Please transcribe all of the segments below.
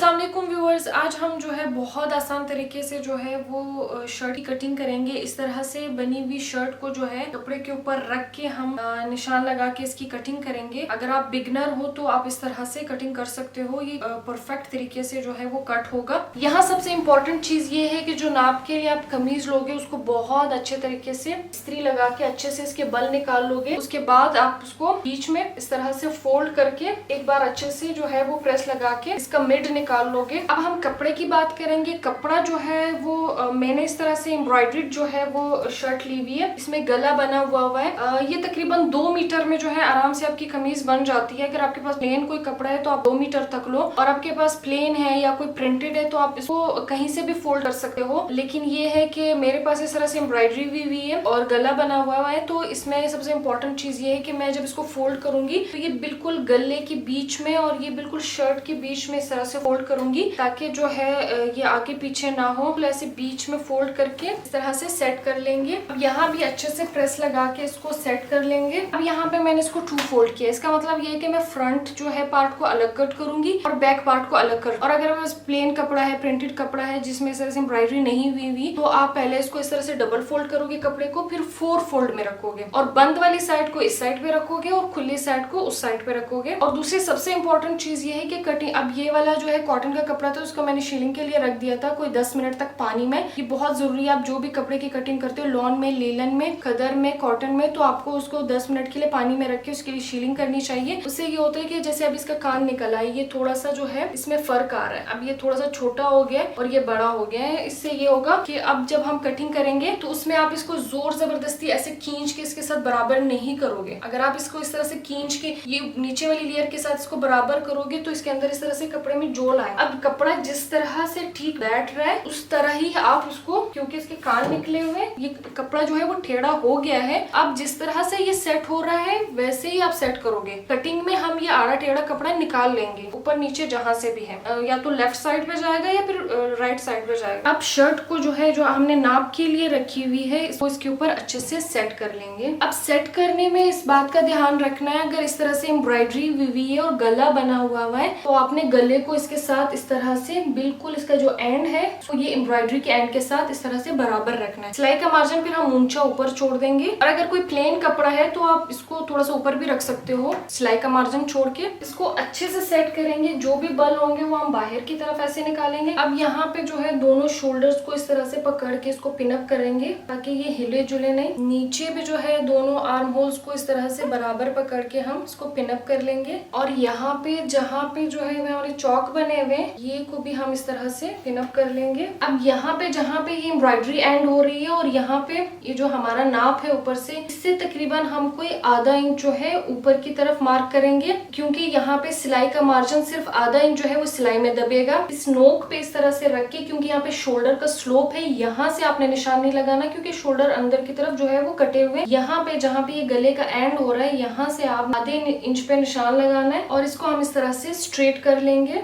अस्सलाम वालेकुम व्यूअर्स, आज हम जो है बहुत आसान तरीके से जो है वो शर्ट की कटिंग करेंगे। इस तरह से बनी हुई शर्ट को जो है कपड़े के ऊपर रख के हम निशान लगा के इसकी कटिंग करेंगे। अगर आप बिगनर हो तो आप इस तरह से कटिंग कर सकते हो। ये परफेक्ट तरीके से जो है वो कट होगा। यहाँ सबसे इम्पोर्टेंट चीज ये है कि जो नाप के लिए आप कमीज लोगे उसको बहुत अच्छे तरीके से इस्त्री लगा के अच्छे से इसके बल निकाल लोगे। उसके बाद आप उसको बीच में इस तरह से फोल्ड करके एक बार अच्छे से जो है वो प्रेस लगा के इसका मिड निकाल लोगे। अब हम कपड़े की बात करेंगे। कपड़ा जो है वो मैंने इस तरह से एम्ब्रॉयडरी जो है वो शर्ट ली हुई है। इसमें गला बना हुआ है। ये तकरीबन 2 मीटर में जो है आराम से आपकी कमीज बन जाती है। अगर आपके पास प्लेन कोई कपड़ा है तो आप 2 मीटर तक लो, और आपके पास प्लेन है या कोई प्रिंटेड है तो आप इसको कहीं से भी फोल्ड कर सकते हो। लेकिन ये है कि मेरे पास इस तरह से एम्ब्रॉयडरी भी हुई है और गला बना हुआ है, तो इसमें सबसे इम्पोर्टेंट चीज ये है कि मैं जब इसको फोल्ड करूंगी तो ये बिल्कुल गले के बीच में और ये बिल्कुल शर्ट के बीच में इस तरह से फोल्ड करूंगी ताकि जो है ये आगे पीछे ना हो। तो ऐसे बीच में फोल्ड करके इस तरह से सेट कर लेंगे। अब यहाँ भी अच्छे से प्रेस लगा के इसको सेट कर लेंगे। अब यहाँ पे मैंने इसको 2 फोल्ड किया। इसका मतलब ये है कि मैं फ्रंट जो है पार्ट को अलग कट करूंगी और बैक पार्ट को अलग कर। और अगर प्लेन कपड़ा है, प्रिंटेड कपड़ा है जिसमें इस तरह से एम्ब्रॉयडरी नहीं हुई तो आप पहले इसको इस तरह से डबल फोल्ड करोगे कपड़े को, फिर 4 फोल्ड में रखोगे और बंद वाली साइड को इस साइड पे रखोगे और खुली साइड को उस साइड पे रखोगे। और दूसरी सबसे इंपॉर्टेंट चीज ये है कि कटिंग, अब ये वाला जो है कॉटन का कपड़ा था उसको मैंने शीलिंग के लिए रख दिया था कोई 10 मिनट तक पानी में। ये बहुत जरूरी है। आप जो भी कपड़े की कटिंग करते हो, लॉन में, लेलन में, खदर में, कॉटन में, तो आपको उसको 10 मिनट के लिए पानी में रख के उसके लिए शीलिंग करनी चाहिए। उससे ये होता है कि जैसे अब इसका कान निकला है, ये थोड़ा सा जो है इसमें फर्क आ रहा है। अब ये थोड़ा सा छोटा हो गया है और ये बड़ा हो गया है। इससे ये होगा कि अब जब हम कटिंग करेंगे तो उसमें आप इसको जोर जबरदस्ती ऐसे खींच के इसके साथ बराबर नहीं करोगे। अगर आप इसको इस तरह से खींच के ये नीचे वाली लेयर के साथ इसको बराबर करोगे तो इसके अंदर इस तरह से कपड़े में जोल आए। अब कपड़ा जिस तरह से ठीक बैठ रहा है उस तरह ही आप उसको, क्योंकि इसके कान निकले हुए, ये कपड़ा जो है वो टेढ़ा हो गया है। अब जिस तरह से ये सेट हो रहा है वैसे ही आप सेट करोगे। कटिंग में हम ये आड़ा टेढ़ा कपड़ा निकाल लेंगे ऊपर नीचे जहां से भी है, या तो लेफ्ट साइड पे जाएगा या फिर राइट साइड पे जाएगा। अब शर्ट को जो है जो हमने नाप के लिए रखी हुई है इसको इसके ऊपर अच्छे से सेट कर लेंगे। अब सेट करने में इस बात का ध्यान रखना है, अगर इस तरह से एम्ब्रॉयडरी हुई है और गला बना हुआ है तो आपने गले को इसके साथ इस तरह से बिल्कुल इसका जो एंड है तो ये एम्ब्रॉयडरी के एंड के साथ इस तरह से बराबर रखना है। सिलाई का मार्जिन फिर हम ऊंचा ऊपर छोड़ देंगे, और अगर कोई प्लेन कपड़ा है तो आप इसको थोड़ा सा ऊपर भी रख सकते हो सिलाई का मार्जिन छोड़ के। इसको अच्छे से सेट करेंगे। जो भी बल होंगे वो हम बाहर की तरफ ऐसे निकालेंगे। अब यहाँ पे जो है दोनों शोल्डर्स को इस तरह से पकड़ के इसको पिनअप करेंगे ताकि ये हिले जुले नहीं। नीचे भी जो है दोनों आर्म होल्स को इस तरह से बराबर पकड़ के हम इसको पिनअप कर लेंगे। और यहाँ पे जहाँ पे जो है हमारे चौक बने हुए ये को भी हम इस तरह से पिनअप कर लेंगे। अब यहाँ पे जहाँ पे ये एम्ब्रॉयडरी एंड हो रही है और यहाँ पे ये जो हमारा नाप है ऊपर से, इससे तकरीबन हम कोई आधा इंच जो है ऊपर की तरफ मार्क करेंगे, क्योंकि यहाँ पे सिलाई का मार्जिन सिर्फ आधा इंच जो है वो सिलाई में दबेगा। इस नोक पे इस तरह से रख के, क्योंकि यहाँ पे शोल्डर का स्लोप है, यहाँ से आपने निशान नहीं लगाना क्योंकि शोल्डर अंदर की तरफ जो है वो कटे हुए। यहाँ पे जहाँ पे ये गले का एंड हो रहा है यहाँ से आप आधे इंच पे निशान लगाना है और इसको हम इस तरह से स्ट्रेट कर लेंगे।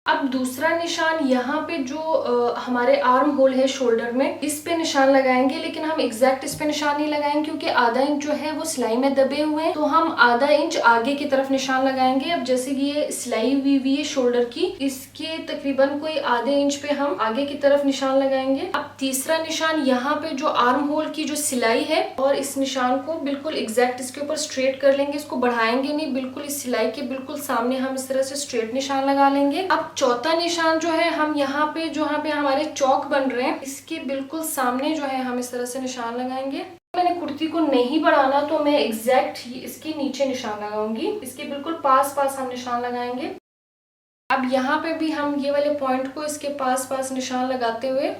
अब दूसरा निशान यहाँ पे जो हमारे आर्म होल है शोल्डर में, इस पे निशान लगाएंगे, लेकिन हम एग्जैक्ट इस पे निशान नहीं लगाएंगे क्योंकि आधा इंच जो है वो सिलाई में दबे हुए हैं, तो हम आधा इंच आगे की तरफ निशान लगाएंगे। अब जैसे कि ये सिलाई हुई है शोल्डर की, इसके तकरीबन कोई आधे इंच पे हम आगे की तरफ निशान लगाएंगे। अब तीसरा निशान यहाँ पे जो आर्म होल की जो सिलाई है, और इस निशान को बिल्कुल एग्जैक्ट इसके ऊपर स्ट्रेट कर लेंगे। इसको बढ़ाएंगे नहीं, बिल्कुल इस सिलाई के बिल्कुल सामने हम इस तरह से स्ट्रेट निशान लगा लेंगे। अब चौथा निशान जो है हम यहाँ पे हमारे चौक बन रहे हैं इसके बिल्कुल सामने जो है हम इस तरह से निशान लगाएंगे। मैंने कुर्ती को नहीं बढ़ाना तो मैं एग्जैक्ट इसके नीचे निशान लगाऊंगी, इसके बिल्कुल पास पास हम निशान लगाएंगे। अब यहाँ पे भी हम ये वाले पॉइंट को इसके पास पास निशान लगाते हुए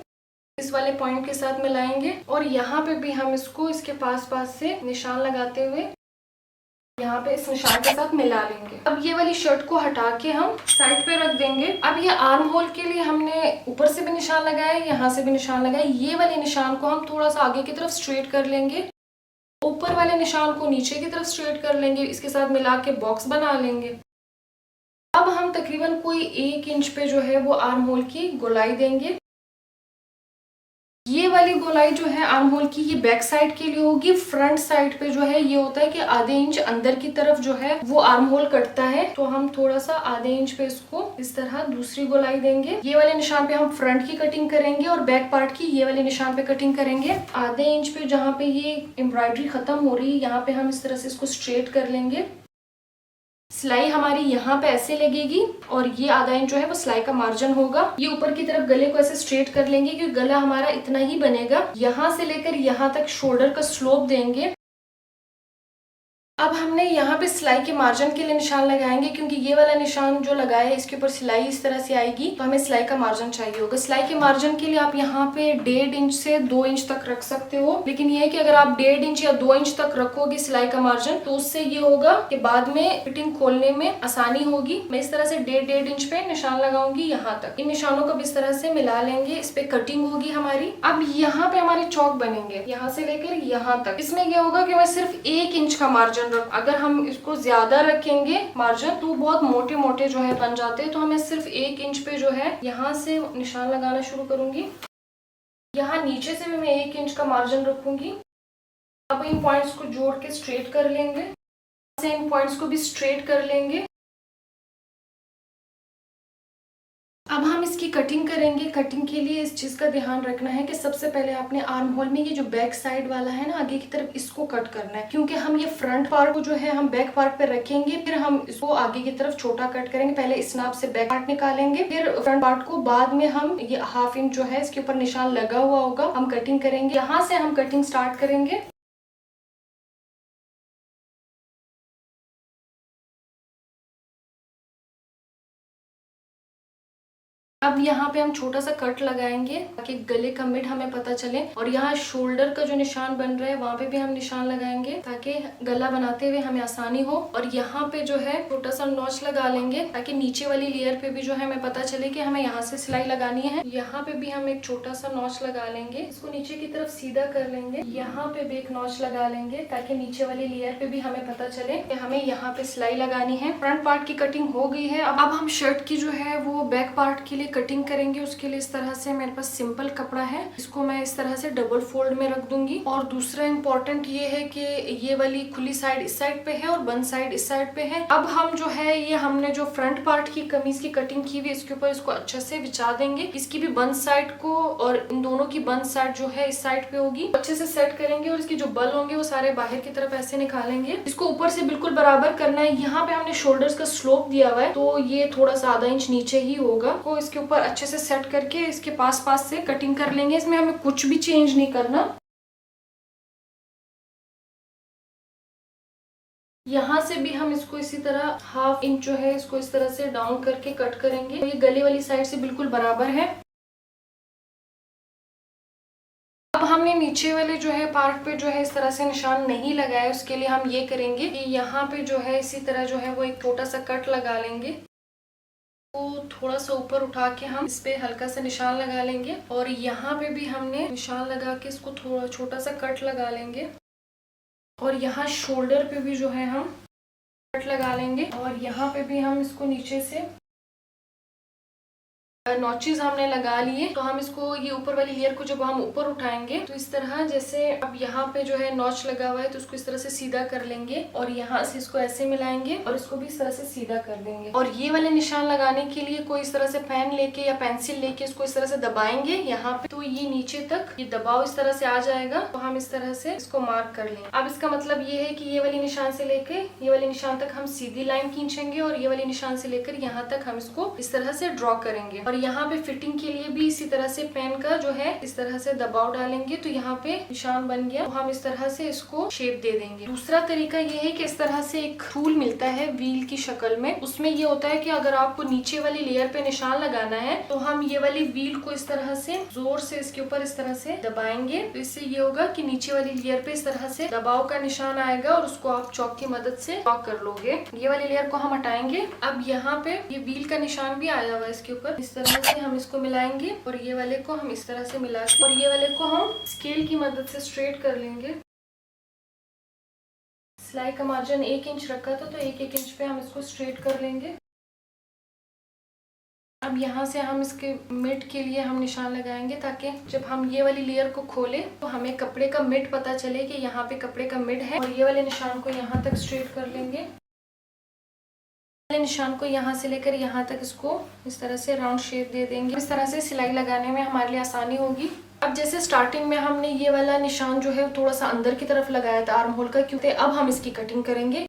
इस वाले पॉइंट के साथ मिलाएंगे, और यहाँ पे भी हम इसको इसके पास पास से निशान लगाते हुए यहाँ पे इस निशान के साथ मिला लेंगे। अब ये वाली शर्ट को हटा के हम साइड पे रख देंगे। अब ये आर्म होल के लिए हमने ऊपर से भी निशान लगाया, यहाँ से भी निशान लगाया। ये वाले निशान को हम थोड़ा सा आगे की तरफ स्ट्रेट कर लेंगे, ऊपर वाले निशान को नीचे की तरफ स्ट्रेट कर लेंगे, इसके साथ मिला के बॉक्स बना लेंगे। अब हम तकरीबन कोई 1 इंच पे जो है वो आर्म होल की गोलाई देंगे। ये वाली गोलाई जो है आर्म होल की, ये बैक साइड के लिए होगी। फ्रंट साइड पे जो है ये होता है कि आधे इंच अंदर की तरफ जो है वो आर्म होल कटता है, तो हम थोड़ा सा आधे इंच पे इसको इस तरह दूसरी गोलाई देंगे। ये वाले निशान पे हम फ्रंट की कटिंग करेंगे और बैक पार्ट की ये वाले निशान पे कटिंग करेंगे। आधे इंच पे जहाँ पे ये एम्ब्रॉयडरी खत्म हो रही है, यहाँ पे हम इस तरह से इसको स्ट्रेट कर लेंगे। सिलाई हमारी यहाँ पे ऐसे लगेगी और ये आधा इंच जो है वो सिलाई का मार्जिन होगा। ये ऊपर की तरफ गले को ऐसे स्ट्रेट कर लेंगे क्योंकि गला हमारा इतना ही बनेगा। यहाँ से लेकर यहाँ तक शोल्डर का स्लोप देंगे। अब हमने यहाँ पे सिलाई के मार्जिन के लिए निशान लगाएंगे, क्योंकि ये वाला निशान जो लगाया है इसके ऊपर सिलाई इस तरह से आएगी, तो हमें सिलाई का मार्जिन चाहिए होगा। सिलाई के मार्जिन के लिए आप यहाँ पे 1.5 इंच से 2 इंच तक रख सकते हो, लेकिन ये है कि अगर आप 1.5 इंच या 2 इंच तक रखोगे सिलाई का मार्जिन, तो उससे ये होगा कि बाद में फिटिंग खोलने में आसानी होगी। मैं इस तरह से 1.5 इंच पे निशान लगाऊंगी यहाँ तक। इन निशानों को इस तरह से मिला लेंगे, इस पे कटिंग होगी हमारी। अब यहाँ पे हमारे चौक बनेंगे, यहाँ से लेकर यहाँ तक। इसमें ये होगा कि मैं सिर्फ 1 इंच का मार्जिन, अगर हम इसको ज्यादा रखेंगे मार्जिन तो बहुत मोटे मोटे जो है बन जाते हैं, तो हमें सिर्फ 1 इंच पे जो है यहाँ से निशान लगाना शुरू करूंगी। यहाँ नीचे से भी मैं 1 इंच का मार्जिन रखूंगी। अब इन पॉइंट्स को जोड़ के स्ट्रेट कर लेंगे, से इन पॉइंट्स को भी स्ट्रेट कर लेंगे। अब हम इसकी कटिंग करेंगे। कटिंग के लिए इस चीज का ध्यान रखना है कि सबसे पहले आपने आर्म होल में ये जो बैक साइड वाला है ना आगे की तरफ, इसको कट करना है, क्योंकि हम ये फ्रंट पार्ट को जो है हम बैक पार्ट पे रखेंगे, फिर हम इसको आगे की तरफ छोटा कट करेंगे। पहले इस नाप से बैक पार्ट निकालेंगे, फिर फ्रंट पार्ट को बाद में हम ये 1/2 इंच जो है इसके ऊपर निशान लगा हुआ होगा, हम कटिंग करेंगे। यहाँ से हम कटिंग स्टार्ट करेंगे। अब यहाँ पे हम छोटा सा कट लगाएंगे ताकि गले का मिड हमें पता चले, और यहाँ शोल्डर का जो निशान बन रहा है वहाँ पे भी हम निशान लगाएंगे ताकि गला बनाते हुए हमें आसानी हो। और यहाँ पे जो है छोटा सा नॉच लगा लेंगे ताकि नीचे वाली लेयर पे भी जो है हमें पता चले कि हमें यहाँ से सिलाई लगानी है। यहाँ पे भी हम एक छोटा सा नॉच लगा लेंगे, इसको नीचे की तरफ सीधा कर लेंगे। यहाँ पे भी एक नॉच लगा लेंगे ताकि नीचे वाली लेयर पे भी हमें पता चले कि हमें यहाँ पे सिलाई लगानी है। फ्रंट पार्ट की कटिंग हो गई है। अब हम शर्ट की जो है वो बैक पार्ट के लिए कटिंग करेंगे। उसके लिए इस तरह से मेरे पास सिंपल कपड़ा है, इसको मैं इस तरह से डबल फोल्ड में रख दूंगी। और दूसरा इम्पोर्टेंट ये है कि ये वाली खुली साइड इस साइड पे है और बंद साइड इस साइड पे है। अब हम जो है ये हमने जो फ्रंट पार्ट की कमीज की कटिंग की हुई इसके ऊपर इसको अच्छे से बिछा देंगे। इसकी भी बंद साइड को और इन दोनों की बंद साइड जो है इस साइड पे होगी, अच्छे से सेट करेंगे और इसके जो बल होंगे वो सारे बाहर की तरफ ऐसे निकालेंगे। इसको ऊपर से बिल्कुल बराबर करना है। यहाँ पे हमने शोल्डर्स का स्लोप दिया हुआ है तो ये थोड़ा सा आधा इंच नीचे ही होगा, तो इसके ऊपर अच्छे से सेट करके इसके पास पास से कटिंग कर लेंगे। इसमें हमें कुछ भी चेंज नहीं करना। यहाँ से भी हम इसको इसी तरह 1/2 इंच जो है इसको इस तरह से डाउन करके कट करेंगे। तो ये गले वाली साइड से बिल्कुल बराबर है। अब हमने नीचे वाले जो है पार्ट पे जो है इस तरह से निशान नहीं लगाया, उसके लिए हम ये करेंगे कि यहाँ पे जो है इसी तरह जो है वो एक छोटा सा कट लगा लेंगे। तो थोड़ा सा ऊपर उठा के हम इस पे हल्का सा निशान लगा लेंगे और यहाँ पे भी हमने निशान लगा के इसको थोड़ा छोटा सा कट लगा लेंगे। और यहाँ शोल्डर पे भी जो है हम कट लगा लेंगे और यहाँ पे भी हम इसको नीचे से नॉचेस हमने लगा लिए। तो हम इसको ये ऊपर वाली लेयर को जब हम ऊपर उठाएंगे तो इस तरह, जैसे अब यहाँ पे जो है नॉच लगा हुआ है तो इसको इस तरह से सीधा कर लेंगे और यहाँ से इसको ऐसे मिलाएंगे और इसको भी इस तरह से सीधा कर देंगे। और ये वाले निशान लगाने के लिए कोई इस तरह से पेन लेके या पेंसिल लेके इसको इस तरह से दबाएंगे यहाँ पे, तो ये नीचे तक ये दबाव इस तरह से आ जाएगा। तो हम इस तरह से इसको मार्क कर लेंगे। अब इसका मतलब ये है कि ये वाली निशान से लेके ये वाले निशान तक हम सीधी लाइन खींचेंगे और ये वाले निशान से लेकर यहाँ तक हम इसको इस तरह से ड्रॉ करेंगे। और यहाँ पे फिटिंग के लिए भी इसी तरह से पेन का जो है इस तरह से दबाव डालेंगे तो यहाँ पे निशान बन गया। तो हम इस तरह से इसको शेप दे देंगे। दूसरा तरीका ये है कि इस तरह से एक टूल मिलता है व्हील की शक्ल में, उसमें ये होता है कि अगर आपको नीचे वाली लेयर पे निशान लगाना है तो हम ये वाली व्हील को इस तरह से जोर से इसके ऊपर इस तरह से दबाएंगे। तो इससे ये होगा कि नीचे वाली लेयर पे इस तरह से दबाव का निशान आएगा और उसको आप चौक की मदद से लॉक कर लोगे। ये वाली लेयर को हम हटाएंगे। अब यहाँ पे ये व्हील का निशान भी आया हुआ है इसके ऊपर, इस तरह से हम इसको मिलाएंगे और ये वाले को हम इस तरह से मिला के और ये वाले को हम स्केल की मदद से स्ट्रेट कर लेंगे। सिलाई का मार्जिन 1 इंच रखा था तो 1-1 इंच पे हम इसको स्ट्रेट कर लेंगे। अब यहाँ से हम इसके मिड के लिए हम निशान लगाएंगे, ताकि जब हम ये वाली लेयर को खोलें तो हमें कपड़े का मिड पता चले कि यहाँ पे कपड़े का मिड है। और ये वाले निशान को यहाँ तक स्ट्रेट कर लेंगे। निशान को यहाँ से लेकर यहाँ तक इसको इस तरह से राउंड शेप दे देंगे। इस तरह से सिलाई लगाने में हमारे लिए आसानी होगी। अब जैसे स्टार्टिंग में हमने ये वाला निशान जो है थोड़ा सा अंदर की तरफ लगाया था आर्म होल का, क्योंकि अब हम इसकी कटिंग करेंगे।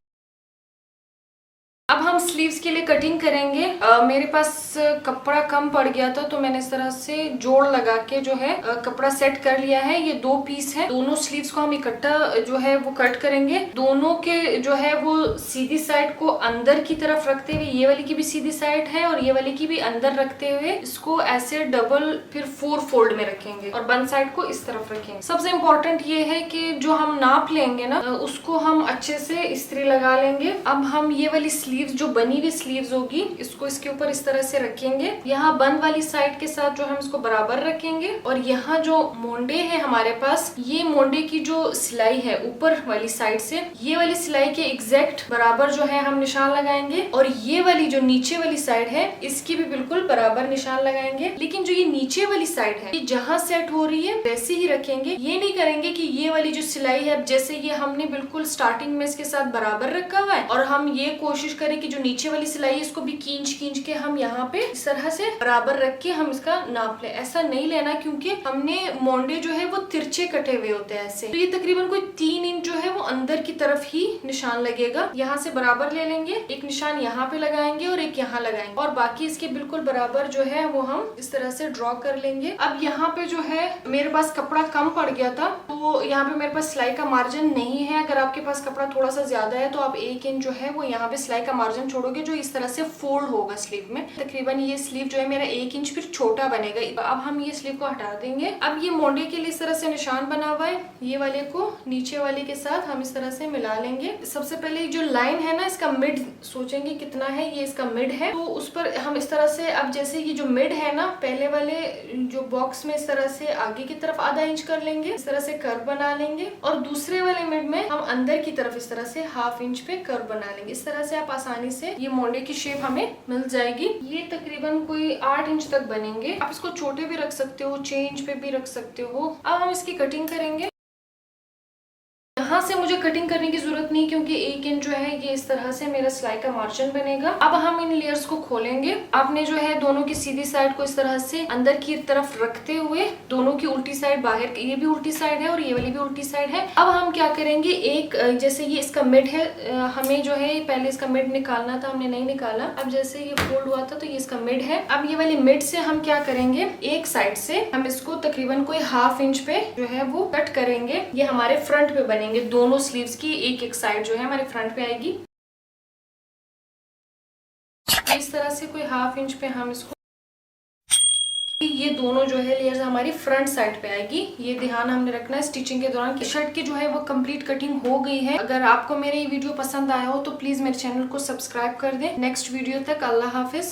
अब हम स्लीव्स के लिए कटिंग करेंगे। मेरे पास कपड़ा कम पड़ गया था, तो मैंने इस तरह से जोड़ लगा के जो है कपड़ा सेट कर लिया है। ये 2 पीस है। दोनों स्लीव्स को हम इकट्ठा जो है वो कट करेंगे। दोनों के जो है वो सीधी साइड को अंदर की तरफ रखते हुए, ये वाली की भी सीधी साइड है और ये वाली की भी अंदर रखते हुए इसको ऐसे डबल फिर 4 फोल्ड में रखेंगे और बंद साइड को इस तरफ रखेंगे। सबसे इम्पोर्टेंट ये है कि जो हम नाप लेंगे ना उसको हम अच्छे से इस्त्री लगा लेंगे। अब हम ये वाली जो बनी हुई स्लीव्स होगी इसको इसके ऊपर इस तरह से रखेंगे। यहाँ बंद वाली साइड के साथ जो हम इसको बराबर रखेंगे और यहाँ जो मोंडे है हमारे पास, ये मोंडे की जो सिलाई है ऊपर वाली साइड से, ये वाली सिलाई के एग्जैक्ट बराबर जो है हम निशान लगाएंगे। और ये वाली जो नीचे वाली साइड है इसकी भी बिल्कुल बराबर निशान लगाएंगे। लेकिन जो ये नीचे वाली साइड है ये जहाँ सेट हो रही है वैसे ही रखेंगे। ये नहीं करेंगे कि ये वाली जो सिलाई है जैसे ये हमने बिल्कुल स्टार्टिंग में इसके साथ बराबर रखा हुआ है और हम ये कोशिश करें कि जो नीचे वाली सिलाई है इसको भी खींच के हम यहाँ पे इस तरह से बराबर रख के हम इसका नाप ले। ऐसा नहीं लेना, क्योंकि हमने मोंडे जो है वो तिरछे कटे हुए होते हैं ऐसे। तो ये तकरीबन कोई 3 इंच जो है वो अंदर की तरफ ही निशान लगेगा। यहाँ से बराबर ले लेंगे, एक निशान यहाँ पे लगाएंगे और एक यहाँ लगाएंगे और बाकी इसके बिल्कुल बराबर जो है वो हम इस तरह से ड्रॉ कर लेंगे। अब यहाँ पे जो है मेरे पास कपड़ा कम पड़ गया था, तो यहाँ पे मेरे पास सिलाई का मार्जिन नहीं है। अगर आपके पास कपड़ा थोड़ा सा ज्यादा है तो आप 1 इंच जो है वो यहाँ पे सिलाई का मार्जिन छोड़ोगे, जो इस तरह से फोल्ड होगा स्लीव में। तकरीबन ये स्लीव जो है मेरा 1 इंच फिर छोटा बनेगा। अब हम ये स्लीव को हटा देंगे। अब ये मोंडे के लिए इस तरह से निशान बना हुआ है, ये वाले को नीचे वाले के साथ हम इस तरह से मिला लेंगे। सबसे पहले जो लाइन है ना इसका मिड सोचेंगे कितना है, ये इसका मिड है, तो उस पर हम इस तरह से, अब जैसे ये जो मिड है ना पहले वाले जो बॉक्स में इस तरह से आगे की तरफ आधा इंच कर लेंगे, इस तरह से कर्व बना लेंगे और दूसरे वाले मिड में हम अंदर की तरफ इस तरह से ½ इंच पे कर्व बना लेंगे। इस तरह से आप आसानी से ये मोंडे की शेप हमें मिल जाएगी। ये तकरीबन कोई 8 इंच तक बनेंगे। आप इसको छोटे भी रख सकते हो, 6 इंच पे भी रख सकते हो। अब हम इसकी कटिंग करेंगे। यहाँ से मुझे कटिंग करने की जरूरत नहीं, क्योंकि 1 इंच जो है ये इस तरह से मेरा सिलाई का मार्जिन बनेगा। अब हम इन लेयर्स को खोलेंगे। आपने जो है दोनों की सीधी साइड को इस तरह से अंदर की तरफ रखते हुए दोनों की उल्टी साइड बाहर, ये भी उल्टी साइड है और ये वाली भी उल्टी साइड है। अब हम क्या करेंगे, एक जैसे ये इसका मिड है, हमें जो है पहले इसका मिड निकालना था, हमने नहीं निकाला। अब जैसे ये फोल्ड हुआ था तो ये इसका मिड है। अब ये वाली मिड से हम क्या करेंगे, एक साइड से हम इसको तकरीबन कोई ½ इंच पे जो है वो कट करेंगे। ये हमारे फ्रंट पे बनेंगे। दोनों स्लीव्स की एक साइड जो है हमारे फ्रंट पे आएगी। इस तरह से कोई ½ इंच पे हम इसको, ये दोनों जो है लेयर्स हमारी फ्रंट साइड पे आएगी। ये ध्यान हमने रखना है स्टिचिंग के दौरान। शर्ट की जो है वो कंप्लीट कटिंग हो गई है। अगर आपको मेरा ये वीडियो पसंद आया हो तो प्लीज मेरे चैनल को सब्सक्राइब कर दें। नेक्स्ट वीडियो तक अल्लाह हाफिज।